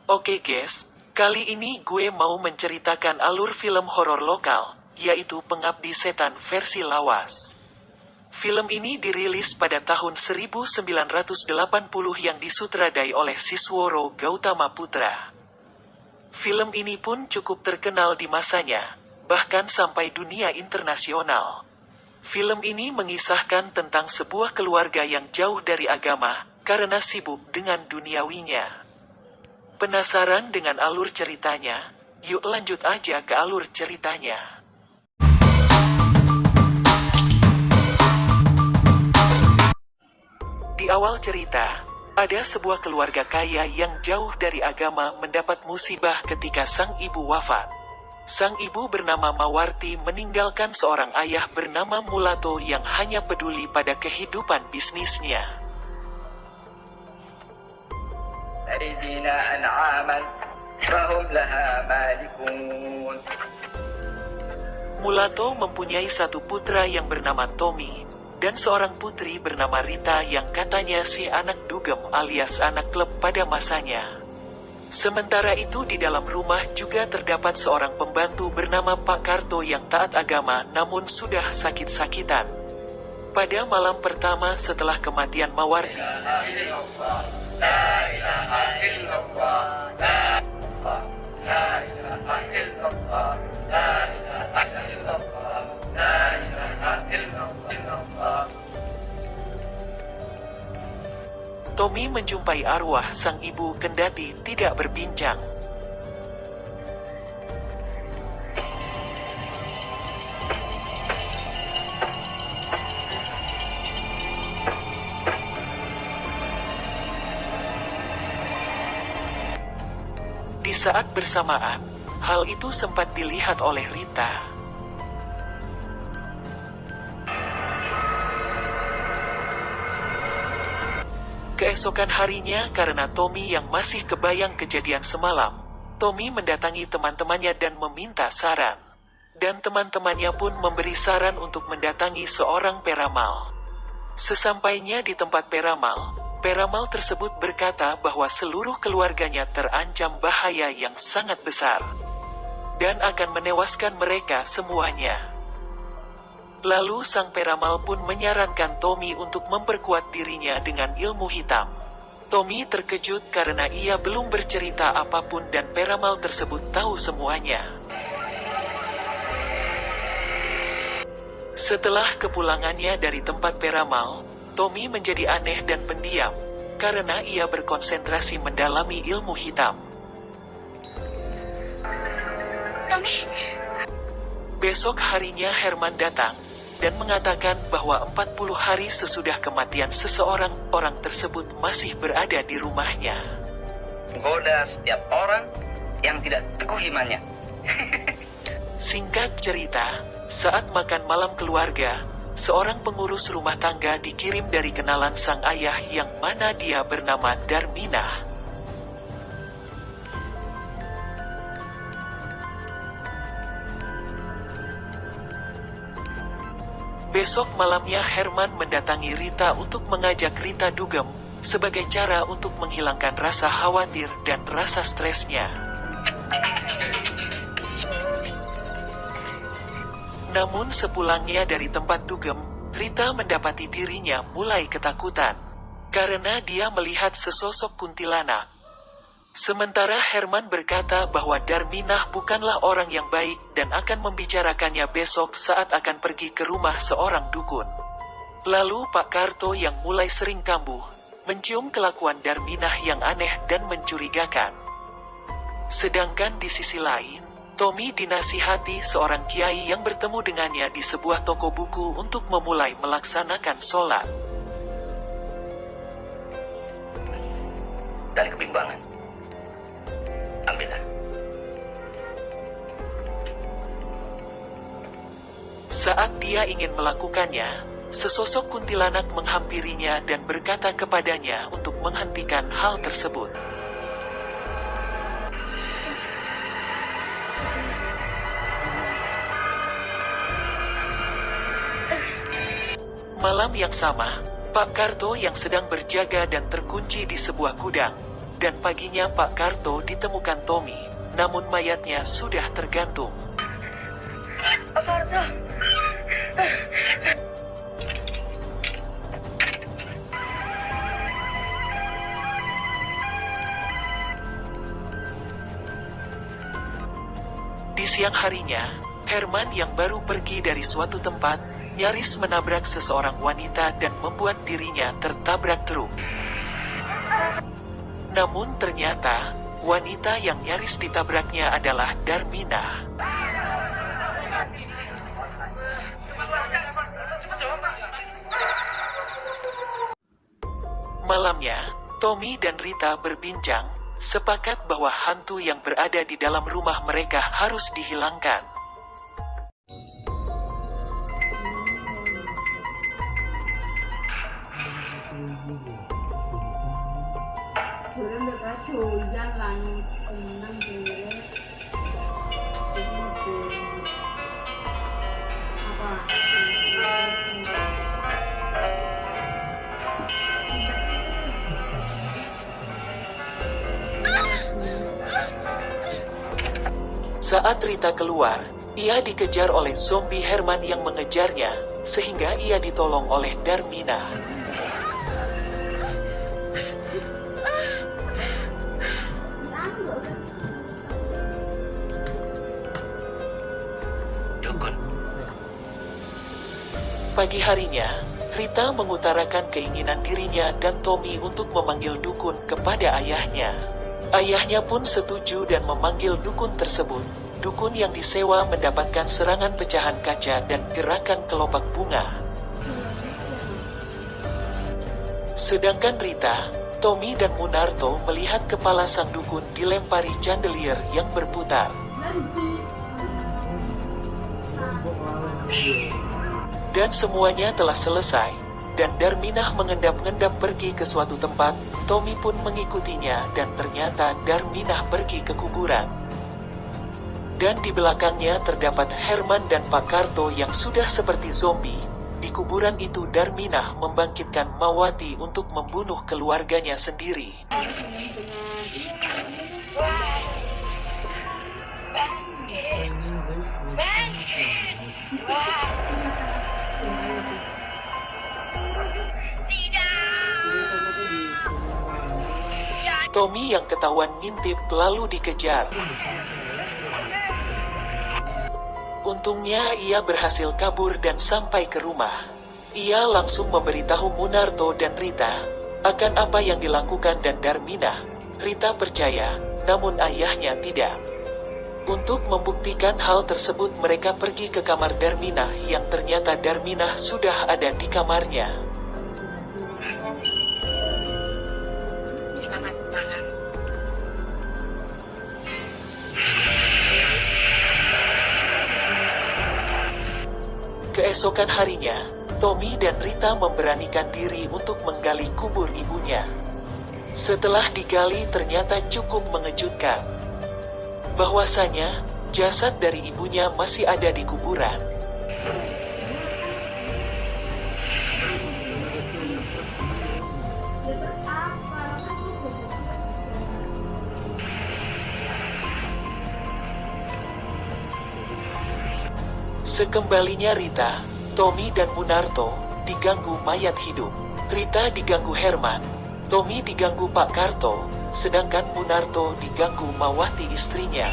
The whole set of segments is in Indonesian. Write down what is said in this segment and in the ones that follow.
Oke guys, kali ini gue mau menceritakan alur film horor lokal, yaitu Pengabdi Setan versi lawas. Film ini dirilis pada tahun 1980 yang disutradai oleh Sisworo Gautama Putra. Film ini pun cukup terkenal di masanya, bahkan sampai dunia internasional. Film ini mengisahkan tentang sebuah keluarga yang jauh dari agama, karena sibuk dengan duniawinya. Penasaran dengan alur ceritanya? Yuk lanjut aja ke alur ceritanya. Di awal cerita, ada sebuah keluarga kaya yang jauh dari agama mendapat musibah ketika sang ibu wafat. Sang ibu bernama Mawarti meninggalkan seorang ayah bernama Mulato yang hanya peduli pada kehidupan bisnisnya. أيدينا أنعاما فهم لها مالكون. Mulato mempunyai satu putra yang bernama Tommy, dan seorang putri bernama Rita yang katanya si anak dugem alias anak klub pada masanya. Sementara itu di dalam rumah juga terdapat seorang pembantu bernama Pak Karto yang taat agama namun sudah sakit-sakitan. Pada malam pertama setelah kematian Mawarti, Tommy menjumpai arwah sang ibu kendati tidak berbincang. Di saat bersamaan, hal itu sempat dilihat oleh Rita. Keesokan harinya karena Tommy yang masih kebayang kejadian semalam, Tommy mendatangi teman-temannya dan meminta saran. Dan teman-temannya pun memberi saran untuk mendatangi seorang peramal. Sesampainya di tempat peramal tersebut berkata bahwa seluruh keluarganya terancam bahaya yang sangat besar. Dan akan menewaskan mereka semuanya. Lalu sang peramal pun menyarankan Tommy untuk memperkuat dirinya dengan ilmu hitam. Tommy terkejut karena ia belum bercerita apapun dan peramal tersebut tahu semuanya. Setelah kepulangannya dari tempat peramal, Tommy menjadi aneh dan pendiam, karena ia berkonsentrasi mendalami ilmu hitam. Tommy, Besok harinya Herman datang, dan mengatakan bahwa 40 hari sesudah kematian seseorang, orang tersebut masih berada di rumahnya. Goda setiap orang yang tidak teguh imannya. Singkat cerita, saat makan malam keluarga, seorang pengurus rumah tangga dikirim dari kenalan sang ayah yang mana dia bernama Darminah. Besok malamnya Herman mendatangi Rita untuk mengajak Rita dugem, sebagai cara untuk menghilangkan rasa khawatir dan rasa stresnya. Namun sepulangnya dari tempat dugem, Rita mendapati dirinya mulai ketakutan, karena dia melihat sesosok kuntilanak. Sementara Herman berkata bahwa Darminah bukanlah orang yang baik dan akan membicarakannya besok saat akan pergi ke rumah seorang dukun. Lalu Pak Karto yang mulai sering kambuh, mencium kelakuan Darminah yang aneh dan mencurigakan. Sedangkan di sisi lain, Tommy dinasihati seorang kiai yang bertemu dengannya di sebuah toko buku untuk memulai melaksanakan sholat. Dari kebimbangan, ambillah. Saat dia ingin melakukannya, sesosok kuntilanak menghampirinya dan berkata kepadanya untuk menghentikan hal tersebut. Malam yang sama, Pak Karto yang sedang berjaga dan terkunci di sebuah gudang, dan paginya Pak Karto ditemukan Tommy, namun mayatnya sudah tergantung. Pak Karto. Di siang harinya, Herman yang baru pergi dari suatu tempat, nyaris menabrak seseorang wanita dan membuat dirinya tertabrak truk. Namun ternyata, wanita yang nyaris ditabraknya adalah Darmina. Malamnya, Tommy dan Rita berbincang, sepakat bahwa hantu yang berada di dalam rumah mereka harus dihilangkan. Saat Rita keluar, ia dikejar oleh zombie Herman yang mengejarnya, sehingga ia ditolong oleh Darmina. Pagi harinya, Rita mengutarakan keinginan dirinya dan Tommy untuk memanggil dukun kepada ayahnya. Ayahnya pun setuju dan memanggil dukun tersebut. Dukun yang disewa mendapatkan serangan pecahan kaca dan gerakan kelopak bunga. Sedangkan Rita, Tommy dan Munarto melihat kepala sang dukun dilempari chandelier yang berputar. Dan semuanya telah selesai, dan Darminah mengendap-endap pergi ke suatu tempat. Tommy pun mengikutinya dan ternyata Darminah pergi ke kuburan. Dan di belakangnya terdapat Herman dan Pak Karto yang sudah seperti zombie. Di kuburan itu Darminah membangkitkan Mawati untuk membunuh keluarganya sendiri. Tommy yang ketahuan ngintip lalu dikejar. Untungnya ia berhasil kabur dan sampai ke rumah. Ia langsung memberitahu Munarto dan Rita akan apa yang dilakukan dan Darminah. Rita percaya, namun ayahnya tidak. Untuk membuktikan hal tersebut mereka pergi ke kamar Darminah yang ternyata Darminah sudah ada di kamarnya. Keesokan harinya, Tommy dan Rita memberanikan diri untuk menggali kubur ibunya. Setelah digali ternyata cukup mengejutkan. Bahwasanya, jasad dari ibunya masih ada di kuburan. Sekembalinya Rita, Tommy dan Munarto diganggu mayat hidup. Rita diganggu Herman, Tommy diganggu Pak Karto, sedangkan Munarto diganggu Mawati istrinya.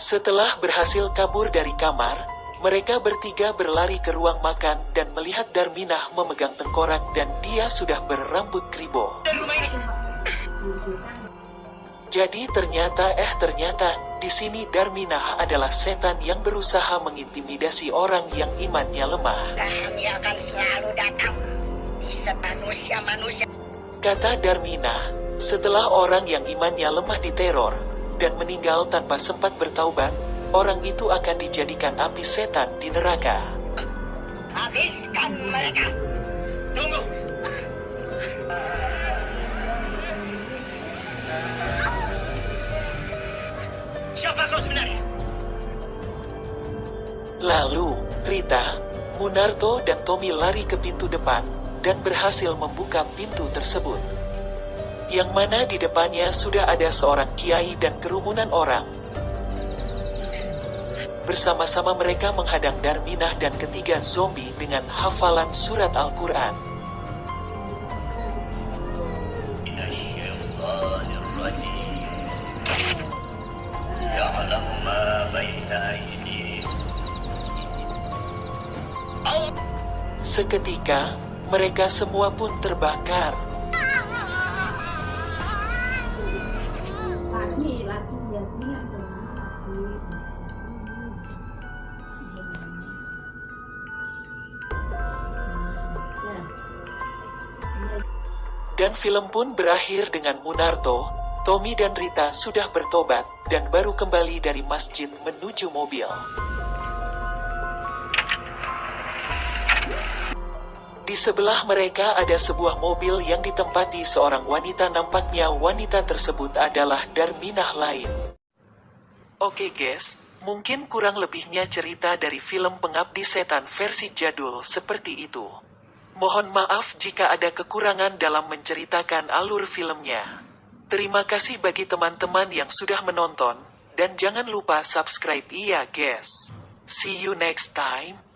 Setelah berhasil kabur dari kamar, mereka bertiga berlari ke ruang makan dan melihat Darminah memegang tengkorak dan dia sudah berambut kribo. Jadi ternyata di sini Darminah adalah setan yang berusaha mengintimidasi orang yang imannya lemah. Kami akan selalu datang di manusia-manusia. Kata Darminah, setelah orang yang imannya lemah diteror dan meninggal tanpa sempat bertaubat, orang itu akan dijadikan api setan di neraka. Habiskan mereka. Tunggu. Munarto dan Tommy lari ke pintu depan, dan berhasil membuka pintu tersebut. Yang mana di depannya sudah ada seorang kiai dan kerumunan orang. Bersama-sama mereka menghadang Darminah dan ketiga zombie dengan hafalan surat Al-Quran. Seketika, mereka semua pun terbakar. Dan film pun berakhir dengan Munarto, Tommy dan Rita sudah bertobat, dan baru kembali dari masjid menuju mobil. Di sebelah mereka ada sebuah mobil yang ditempati seorang wanita. Nampaknya wanita tersebut adalah Darminah lain. Oke guys, mungkin kurang lebihnya cerita dari film Pengabdi Setan versi jadul seperti itu. Mohon maaf jika ada kekurangan dalam menceritakan alur filmnya. Terima kasih bagi teman-teman yang sudah menonton, dan jangan lupa subscribe ya guys. See you next time.